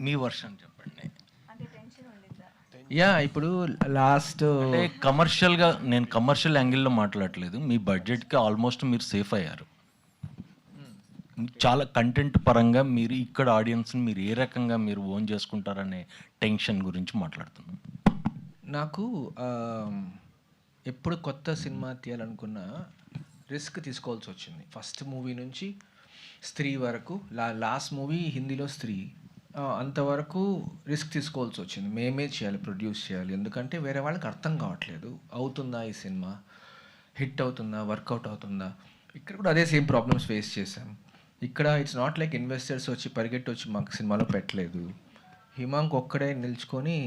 మీ version చెప్పండి. Yeah ఇప్పుడు last అంటే కమర్షియల్గా, నేను కమర్షియల్ యాంగిల్లో మాట్లాడలేదు. మీ బడ్జెట్కి ఆల్మోస్ట్ మీరు సేఫ్ అయ్యారు. చాలా కంటెంట్ పరంగా మీరు ఇక్కడ ఆడియన్స్ని మీరు ఏ రకంగా మీరు ఓన్ చేసుకుంటారనే టెన్షన్ గురించి మాట్లాడుతున్నాం. నాకు ఎప్పుడు కొత్త సినిమా తీయాలనుకున్న రిస్క్ తీసుకోవాల్సి వచ్చింది. ఫస్ట్ మూవీ నుంచి స్త్రీ వరకు, లాస్ట్ మూవీ హిందీలో స్త్రీ, అంతవరకు రిస్క్ తీసుకోవాల్సి వచ్చింది. మేమే చేయాలి, ప్రొడ్యూస్ చేయాలి. ఎందుకంటే వేరే వాళ్ళకి అర్థం కావట్లేదు, అవుతుందా ఈ సినిమా, హిట్ అవుతుందా, వర్కౌట్ అవుతుందా. ఇక్కడ కూడా అదే సేమ్ ప్రాబ్లమ్స్ ఫేస్ చేసాం. ఇక్కడ ఇట్స్ నాట్ లైక్ ఇన్వెస్టర్స్ వచ్చి పరిగెట్టి వచ్చి మాకు సినిమాలో పెట్టలేదు. హిమాంక్ ఒక్కడే నిల్చుకొని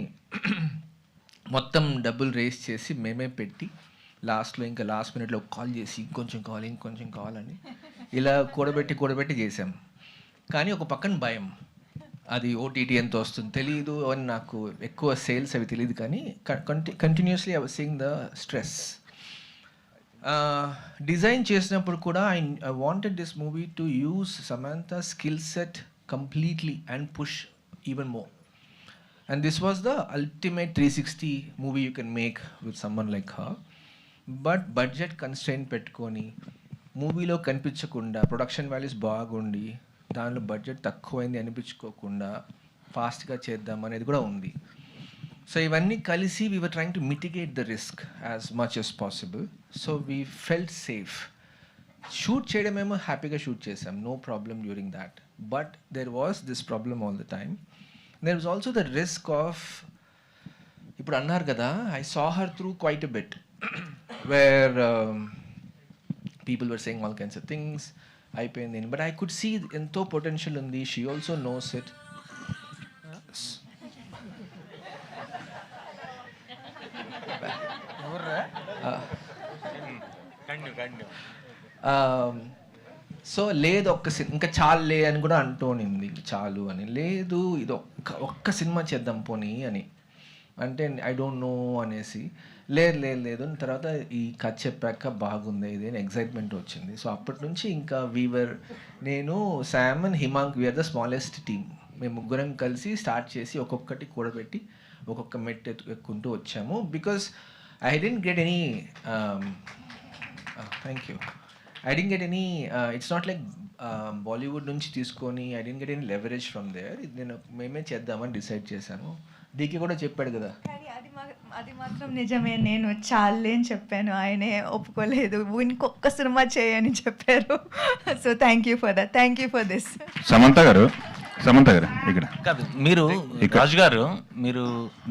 మొత్తం డబ్బులు రేస్ చేసి మేమే పెట్టి లాస్ట్లో ఇంకా లాస్ట్ మినిట్లో కాల్ చేసి ఇంకొంచెం కావాలని ఇలా కూడబెట్టి చేసాం. కానీ ఒక పక్కన భయం, అది ఓటీటీ ఎంత వస్తుంది తెలియదు అని, నాకు ఎక్కువ సేల్స్ అవి తెలియదు. కానీ continuously I was seeing the stress. Design చేసినప్పుడు కూడా I wanted this movie to use Samantha skill set completely and push even more. And this was the ultimate 360 movie you can make with someone like her. But budget constraint పెట్టుకొని మూవీలో కనిపించకుండా, production values బాగుండి దానిలో budget తక్కువైంది అనిపించుకోకుండా ఫాస్ట్గా చేద్దాం అనేది కూడా ఉంది. సో ఇవన్నీ కలిసి we were trying to mitigate the risk as much as possible. So we felt safe. Shoot చేయడమేమో హ్యాపీగా షూట్ చేసాం, no problem during that. But there was this problem all the time. There was also the risk of, ఇప్పుడు అన్నారు కదా, I saw her through quite a bit where people were saying all kinds of things. అయిపోయింది, but I could see ఎంతో potential ఉంది. She also knows it. So లేదు, ఇంకా చాలులే అని కూడా అంటూనింది, చాలు అని. లేదు, ఇది ఒక్క సినిమా చేద్దాం పోనీ అని అంటే ఐ డోంట్ నో అనేసి, లేదు తర్వాత ఈ కథ చెప్పాక బాగుంది ఇది అని ఎగ్జైట్మెంట్ వచ్చింది. సో అప్పటి నుంచి ఇంకా నేను, Sam and Himank, we are the smallest team. మేము ముగ్గురం కలిసి స్టార్ట్ చేసి ఒక్కొక్కటి కూడబెట్టి ఒక్కొక్క మెట్ ఎక్కుంటూ వచ్చాము. Because I didn't get any thank you. I didn't get any, it's not like Bollywood నుంచి తీసుకొని I didn't get any leverage from there. నేను మేమే చేద్దామని డిసైడ్ చేశాను. డీకే కూడా చెప్పాడు కదా. కానీ అది మాత్రం నిజమే, నేను చాలే అని చెప్పాను, ఆయనే ఒప్పుకోలేదు, ఇంకొక సినిమా చేయని చెప్పారు. So thank you for this. Samantha గారు ఇక్కడ కాదు, మీరు రాజు గారు,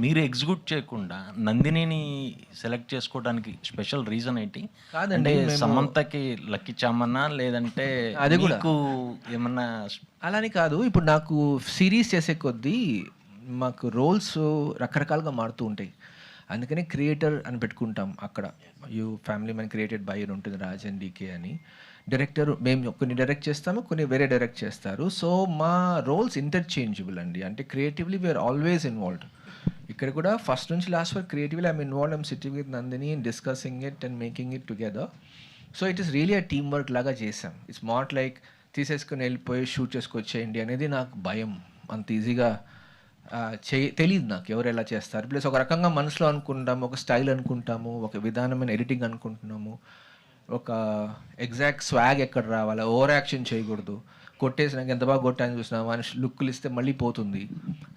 మీరు ఎగ్జిక్యూట్ చేయకుండా నందినిని సెలెక్ట్ చేసుకోవడానికి స్పెషల్ రీజన్ ఏంటి? కాదండి, సమంతకి లక్కీ చామన్నా లేదంటే అది కూడా ఏమన్నా అలానే కాదు. ఇప్పుడు నాకు సిరీస్ చేసే కొద్దీ మాకు రోల్స్ రకరకాలుగా మారుతూ ఉంటాయి. అందుకని క్రియేటర్ అని పెట్టుకుంటాం అక్కడ. ఫ్యామిలీ మ్యాన్ క్రియేటెడ్ బై ఉంటుంది రాజ్ అండ్ డీకే అని. డైరెక్టర్ మేము కొన్ని డైరెక్ట్ చేస్తాము, కొన్ని వేరే డైరెక్ట్ చేస్తారు. సో మా రోల్స్ ఇంటర్చేంజబుల్ అండి. అంటే క్రియేటివ్లీ వీఆర్ ఆల్వేస్ ఇన్వాల్వ్డ్. ఇక్కడ కూడా ఫస్ట్ నుంచి లాస్ట్ వరకు creatively I'm involved. I'm sitting with Nandini and discussing it and making it together. So it is really a team work లాగా చేసాం. ఇట్స్ నాట్ లైక్ తీసేసుకుని వెళ్ళిపోయి షూట్ చేసుకొచ్చేయండి అనేది నాకు భయం. అంత ఈజీగా తెలియదు నాకు ఎవరు ఎలా చేస్తారు. ప్లస్ ఒక రకంగా మనసులో అనుకుంటాము, ఒక స్టైల్ అనుకుంటాము, ఒక విధానమైన ఎడిటింగ్ అనుకుంటున్నాము, ఒక ఎగ్జాక్ట్ స్వాగ్ ఎక్కడ రావాలా, ఓవర్ యాక్షన్ చేయకూడదు, కొట్టేసినాక ఎంత బాగా కొట్టాలని చూసినా మనిషి లుక్కులు ఇస్తే మళ్ళీ పోతుంది.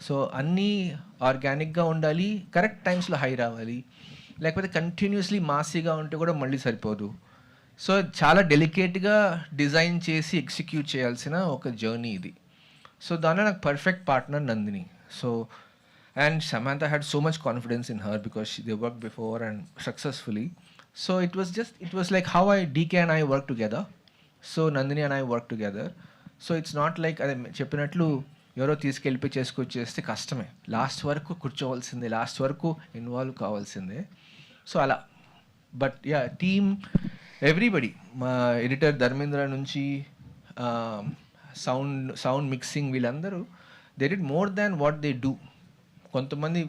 సో అన్నీ ఆర్గానిక్గా ఉండాలి, కరెక్ట్ టైమ్స్లో హై రావాలి, లేకపోతే కంటిన్యూస్లీ మాసీగా ఉంటే కూడా మళ్ళీ సరిపోదు. సో చాలా డెలికేట్గా డిజైన్ చేసి ఎగ్జిక్యూట్ చేయాల్సిన ఒక జర్నీ ఇది. సో దానిలో నాకు perfect partner Nandini. So and Samantha had so much confidence in her because they worked before and successfully. So it was like how DK and I work together. So Nandini and I work together. So it's not like అదే చెప్పినట్లు ఎవరో తీసుకెళ్ళిపోయి చేసుకొచ్చేస్తే కష్టమే. Last వరకు కూర్చోవలసిందే, last వరకు involve కావాల్సిందే. So అలా. But yeah, everybody, మా ఎడిటర్ ధర్మేంద్ర నుంచి సౌండ్ మిక్సింగ్, వీళ్ళందరూ they did more than what they do. కొంతమంది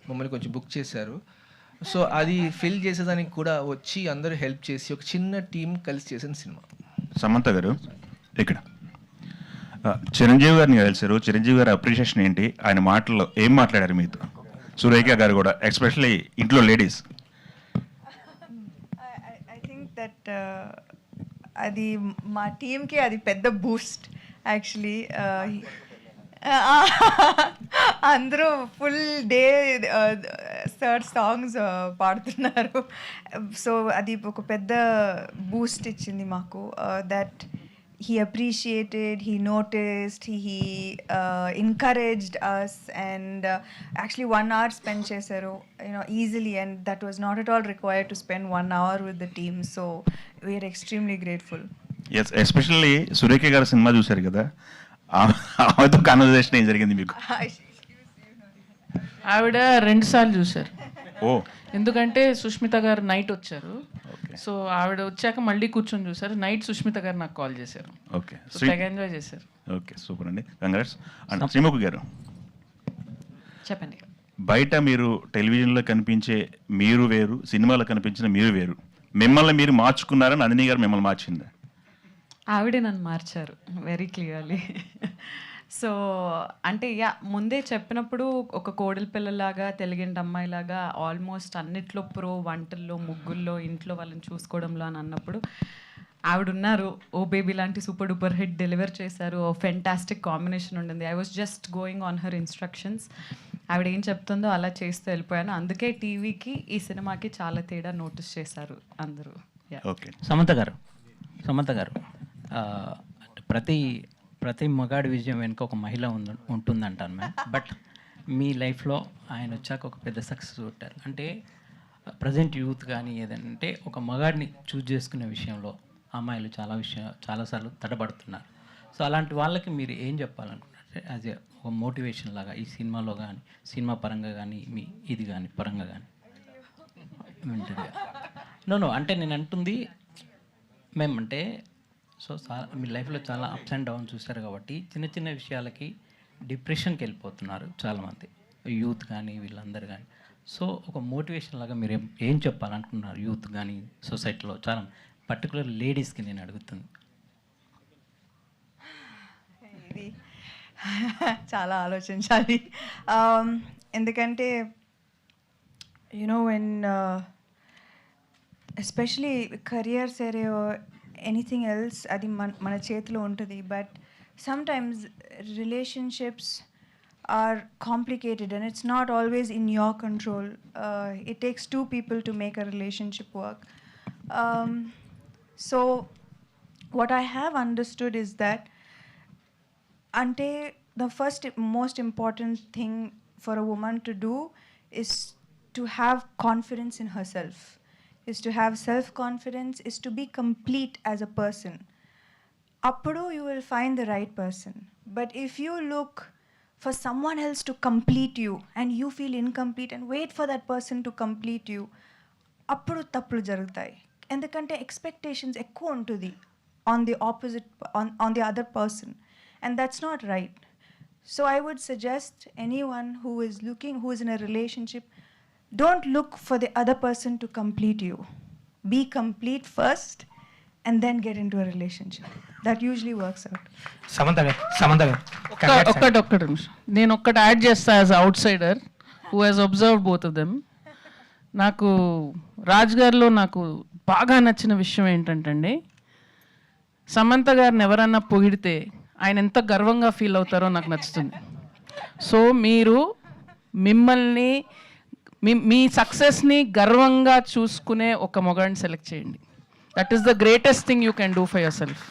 మమ్మల్ని కొంచెం బుక్ చేశారు. సో అది ఫిల్ చేసేదానికి కూడా వచ్చి అందరూ హెల్ప్ చేసి ఒక చిన్న టీం కలిసి చేసిన సినిమా. సమంత గారు ఇక్కడ చిరంజీవి గారిని కలిసారు. చిరంజీవి గారి అప్రిషియేషన్ ఏంటి? ఆయన మాటల్లో ఏం మాట్లాడారు మీతో? సురేఖ గారు కూడా, ఎస్పెషల్లీ ఇంట్లో లేడీస్. ఐ థింక్ దట్ అది మా టీమ్కి అది పెద్ద బూస్ట్ యాక్చువల్లీ. అందరూ ఫుల్ డే సార్ సాంగ్స్ పాడుతున్నారు. సో అది ఒక పెద్ద బూస్ట్ ఇచ్చింది మాకు. That he appreciated, he noticed, he encouraged us, and actually 1 hour spent chesaru, easily, and that was not at all required to spend 1 hour with the team. So we are extremely grateful. Yes, especially Surekha గారి cinema చూశారు కదా, ఆమెతో conversation ఏం జరిగింది మీకు? ఆవిడ 2 సార్లు చూశారు. ఓ, ఎందుకంటే సుష్మిత గారు నైట్ వచ్చారు. సో ఆవిడ వచ్చాక మళ్ళీ కూర్చొని చూశారు. నైట్ సుష్మిత గారు నాకు కాల్ చేశారు. ఓకే, సో తెగ ఎంజాయ్ చేశారు. ఓకే, సూపర్ అండి, కంగ్రాట్స్. అండ్ శ్రీముఖి గారు, చెప్పండి. బయట మీరు టెలివిజన్లో కనిపించే మీరు వేరు, సినిమాలో కనిపించిన మీరు వేరు. మిమ్మల్ని మీరు మార్చుకున్నారా? నందిని గారు మిమ్మల్ని మార్చిందా? ఆవిడే నన్ను మార్చారు వెరీ క్లియర్లీ. సో అంటే ముందే చెప్పినప్పుడు ఒక కోడలి పిల్లలాగా, తెలుగింటి అమ్మాయిలాగా ఆల్మోస్ట్ అన్నిట్లో ప్రో, వంటల్లో, ముగ్గుల్లో, ఇంట్లో వాళ్ళని చూసుకోవడంలో అని అన్నప్పుడు ఆవిడ ఉన్నారు. ఓ బేబీ లాంటి సూపర్ డూపర్ హిట్ డెలివర్ చేశారు. ఓ ఫెంటాస్టిక్ కాంబినేషన్ ఉండింది. I was just going on her instructions. ఆవిడ ఏం చెప్తుందో అలా చేస్తూ వెళ్ళిపోయాను. అందుకే టీవీకి ఈ సినిమాకి చాలా తేడా నోటీస్ చేశారు అందరూ. ఓకే, సమంత గారు ప్రతి మగాడి విజయం వెనుక ఒక మహిళ ఉంటుందంటాను మ్యామ్. బట్ మీ లైఫ్లో ఆయన వచ్చాక ఒక పెద్ద సక్సెస్ కొట్టారు. అంటే ప్రజెంట్ యూత్ కానీ ఏదంటే ఒక మగాడిని చూజ్ చేసుకునే విషయంలో అమ్మాయిలు చాలాసార్లు తడబడుతున్నారు. సో అలాంటి వాళ్ళకి మీరు ఏం చెప్పాలనుకుంటారు యాజ్ ఏ ఒక మోటివేషన్ లాగా ఈ సినిమాలో కానీ, సినిమా పరంగా కానీ, మీ ఇది కానీ పరంగా కానీ? నో అంటే నేను అంటుంది మేమంటే సో మీ లైఫ్లో చాలా అప్స్ అండ్ డౌన్స్ చూస్తారు కాబట్టి చిన్న చిన్న విషయాలకి డిప్రెషన్కి వెళ్ళిపోతున్నారు చాలామంది, యూత్ కానీ వీళ్ళందరూ కానీ. సో ఒక మోటివేషన్ లాగా మీరు ఏం చెప్పాలనుకుంటున్నారు యూత్ కానీ, సొసైటీలో చాలా పర్టికులర్ లేడీస్కి నేను అడుగుతుంది? ఇది చాలా ఆలోచించాలి. ఎందుకంటే when especially careers anything else అది మన చేతిలో ఉంటుంది. But sometimes relationships are complicated and it's not always in your control. It takes 2 people to make a relationship work. So what I have understood is that ante the first most important thing for a woman to do is to have confidence in herself, is to have self-confidence, is to be complete as a person. Appudu you will find the right person. But if you look for someone else to complete you and you feel incomplete and wait for that person to complete you, appudu tappulu jarugutayi. Endukante expectations ekku untudi on the opposite, on the other person, and that's not right. So I would suggest anyone who is in a relationship, don't look for the other person to complete you. Be complete first and then get into a relationship. That usually works out. Samantha గారు ఒక్కటి నిమిషం నేను ఒక్కటి add చేస్తా as out cider who has observe both of them. నాకు రాజ్ గారిలో నాకు బాగా నచ్చిన విషయం ఏంటంటే సమంత గారిని ఎవరన్నా పొగిడితే ఆయన ఎంత గర్వంగా ఫీల్ అవుతారో నాకు నచ్చుతుంది. సో మీరు మిమ్మల్ని మీ సక్సెస్ని గర్వంగా చూసుకునే ఒక మొగాడిని సెలెక్ట్ చేయండి. That is the greatest thing you can do for your self.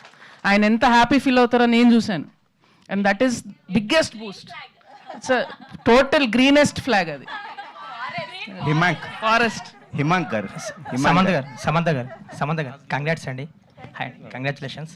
ఆయన ఎంత హ్యాపీ ఫీల్ అవుతారో నేను చూశాను. And that is biggest Boost. It's a total greenest flag అది. ఫారెస్ట్ సమంత గారు కంగ్రాట్స్ అండి. కంగ్రాచులేషన్స్.